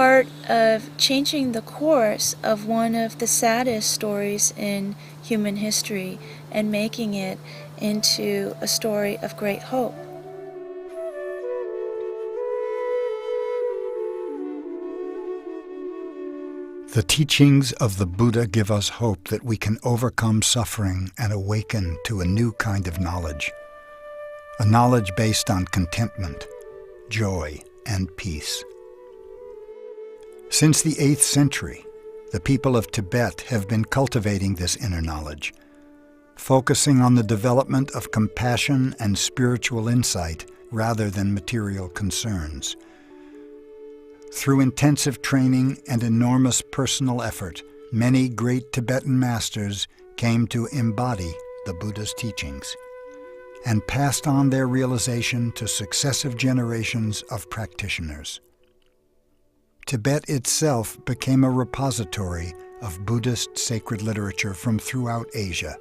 part of changing the course of one of the saddest stories in human history and making it into a story of great hope. The teachings of the Buddha give us hope that we can overcome suffering and awaken to a new kind of knowledge, a knowledge based on contentment, joy, and peace. Since the 8th century, the people of Tibet have been cultivating this inner knowledge, focusing on the development of compassion and spiritual insight rather than material concerns. Through intensive training and enormous personal effort, many great Tibetan masters came to embody the Buddha's teachings and passed on their realization to successive generations of practitioners. Tibet itself became a repository of Buddhist sacred literature from throughout Asia.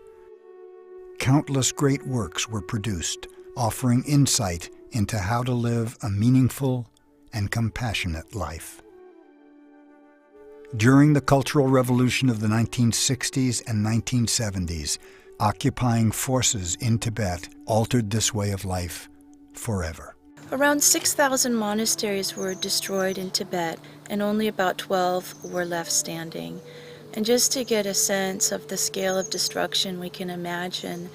Countless great works were produced, offering insight into how to live a meaningful and compassionate life. During the Cultural Revolution of the 1960s and 1970s, occupying forces in Tibet altered this way of life forever. Around 6,000 monasteries were destroyed in Tibet, and only about 12 were left standing. And just to get a sense of the scale of destruction, we can imagine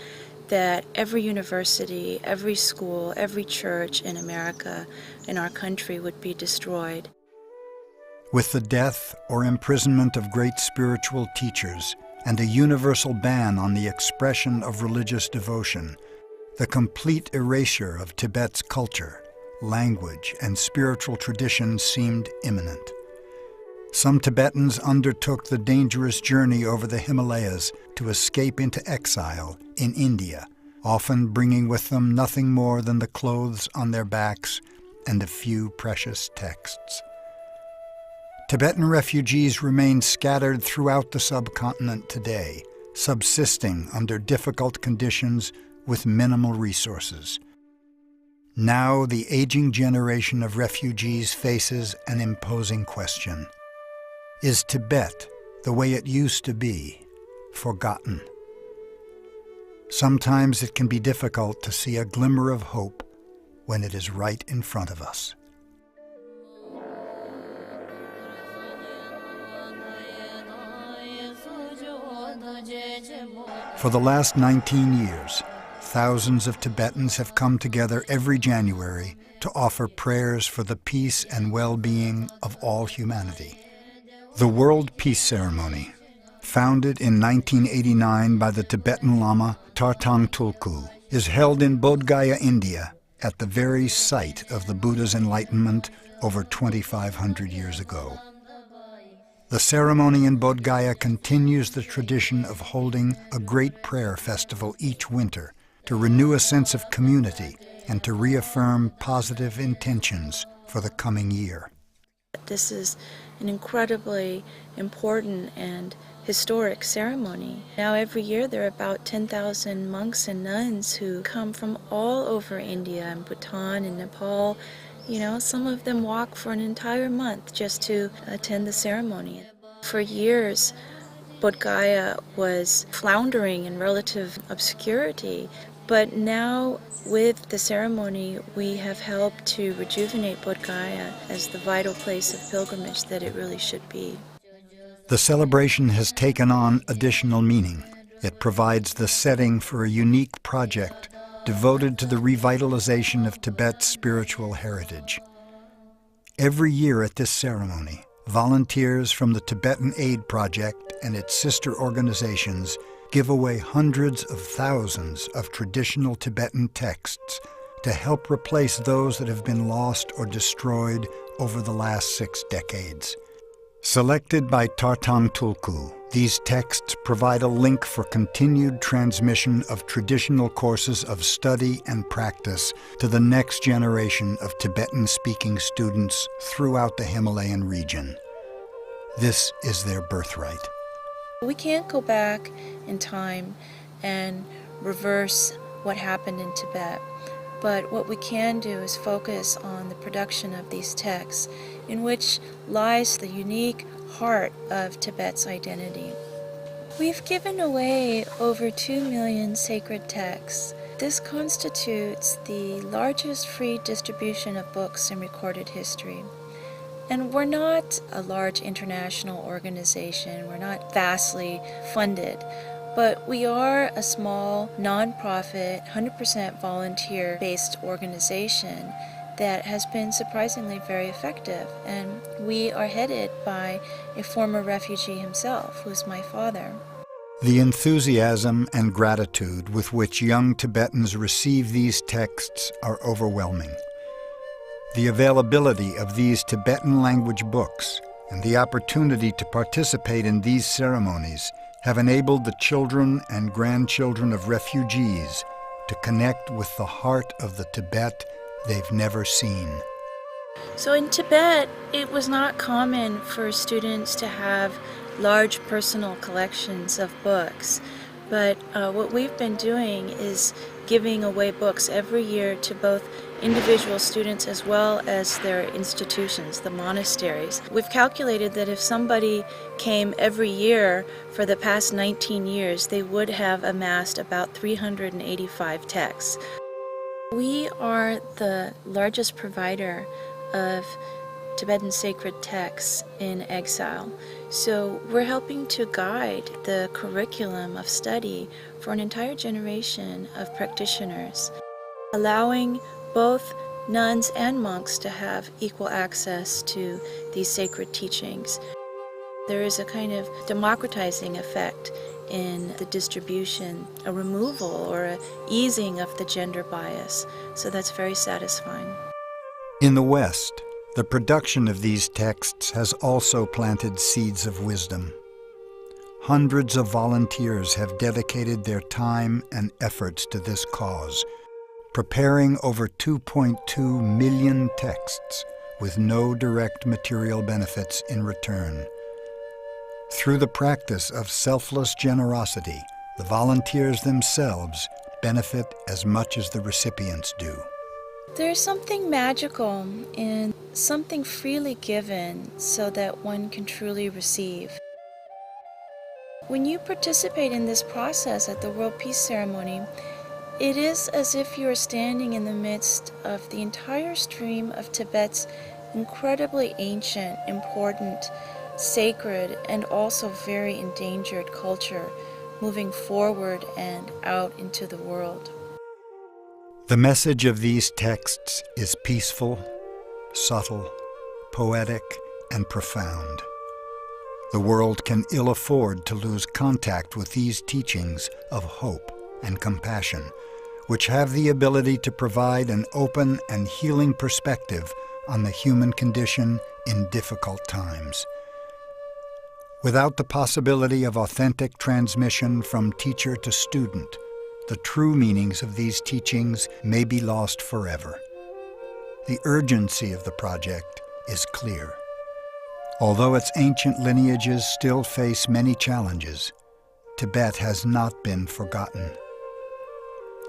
that every university, every school, every church in America, in our country, would be destroyed. With the death or imprisonment of great spiritual teachers and a universal ban on the expression of religious devotion, the complete erasure of Tibet's culture, language, and spiritual tradition seemed imminent. Some Tibetans undertook the dangerous journey over the Himalayas to escape into exile in India, often bringing with them nothing more than the clothes on their backs and a few precious texts. Tibetan refugees remain scattered throughout the subcontinent today, subsisting under difficult conditions with minimal resources. Now the aging generation of refugees faces an imposing question. Is Tibet, the way it used to be, forgotten? Sometimes it can be difficult to see a glimmer of hope when it is right in front of us. For the last 19 years, thousands of Tibetans have come together every January to offer prayers for the peace and well-being of all humanity. The World Peace Ceremony, founded in 1989 by the Tibetan Lama Tartang Tulku, is held in Bodh Gaya, India, at the very site of the Buddha's enlightenment over 2,500 years ago. The ceremony in Bodh Gaya continues the tradition of holding a great prayer festival each winter to renew a sense of community and to reaffirm positive intentions for the coming year. This is an incredibly important and historic ceremony. Now every year there are about 10,000 monks and nuns who come from all over India and Bhutan and Nepal. You know, some of them walk for an entire month just to attend the ceremony. For years, Bodh Gaya was floundering in relative obscurity, but now with the ceremony we have helped to rejuvenate Bodh Gaya as the vital place of pilgrimage that it really should be. The celebration has taken on additional meaning. It provides the setting for a unique project devoted to the revitalization of Tibet's spiritual heritage. Every year at this ceremony, volunteers from the Tibetan Aid Project and its sister organizations give away hundreds of thousands of traditional Tibetan texts to help replace those that have been lost or destroyed over the last 6 decades. Selected by Tartang Tulku, these texts provide a link for continued transmission of traditional courses of study and practice to the next generation of Tibetan-speaking students throughout the Himalayan region. This is their birthright. We can't go back in time and reverse what happened in Tibet, But what we can do is focus on the production of these texts, in which lies the unique heart of Tibet's identity. We've given away over 2 million sacred texts. This constitutes the largest free distribution of books in recorded history. And we're not a large international organization, we're not vastly funded, but we are a small, non-profit, 100% volunteer-based organization that has been surprisingly very effective. And we are headed by a former refugee himself, who's my father. The enthusiasm and gratitude with which young Tibetans receive these texts are overwhelming. The availability of these Tibetan language books and the opportunity to participate in these ceremonies have enabled the children and grandchildren of refugees to connect with the heart of the Tibet they've never seen. So in Tibet, it was not common for students to have large personal collections of books, but what we've been doing is giving away books every year to both individual students as well as their institutions, the monasteries. We've calculated that if somebody came every year for the past 19 years, they would have amassed about 385 texts. We are the largest provider of Tibetan sacred texts in exile. So we're helping to guide the curriculum of study for an entire generation of practitioners, allowing both nuns and monks to have equal access to these sacred teachings. There is a kind of democratizing effect in the distribution, a removal or a easing of the gender bias. So that's very satisfying. In the West, the production of these texts has also planted seeds of wisdom. Hundreds of volunteers have dedicated their time and efforts to this cause, preparing over 2.2 million texts with no direct material benefits in return. Through the practice of selfless generosity, the volunteers themselves benefit as much as the recipients do. There's something magical in something freely given so that one can truly receive. When you participate in this process at the World Peace Ceremony, it is as if you are standing in the midst of the entire stream of Tibet's incredibly ancient, important, sacred, and also very endangered culture moving forward and out into the world. The message of these texts is peaceful, subtle, poetic, and profound. The world can ill afford to lose contact with these teachings of hope and compassion, which have the ability to provide an open and healing perspective on the human condition in difficult times. Without the possibility of authentic transmission from teacher to student, the true meanings of these teachings may be lost forever. The urgency of the project is clear. Although its ancient lineages still face many challenges, Tibet has not been forgotten.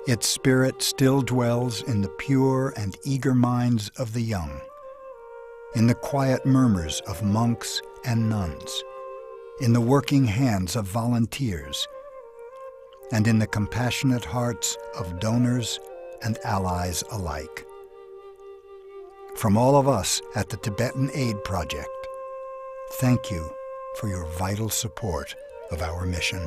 Its spirit still dwells in the pure and eager minds of the young, in the quiet murmurs of monks and nuns, in the working hands of volunteers, and in the compassionate hearts of donors and allies alike. From all of us at the Tibetan Aid Project, thank you for your vital support of our mission.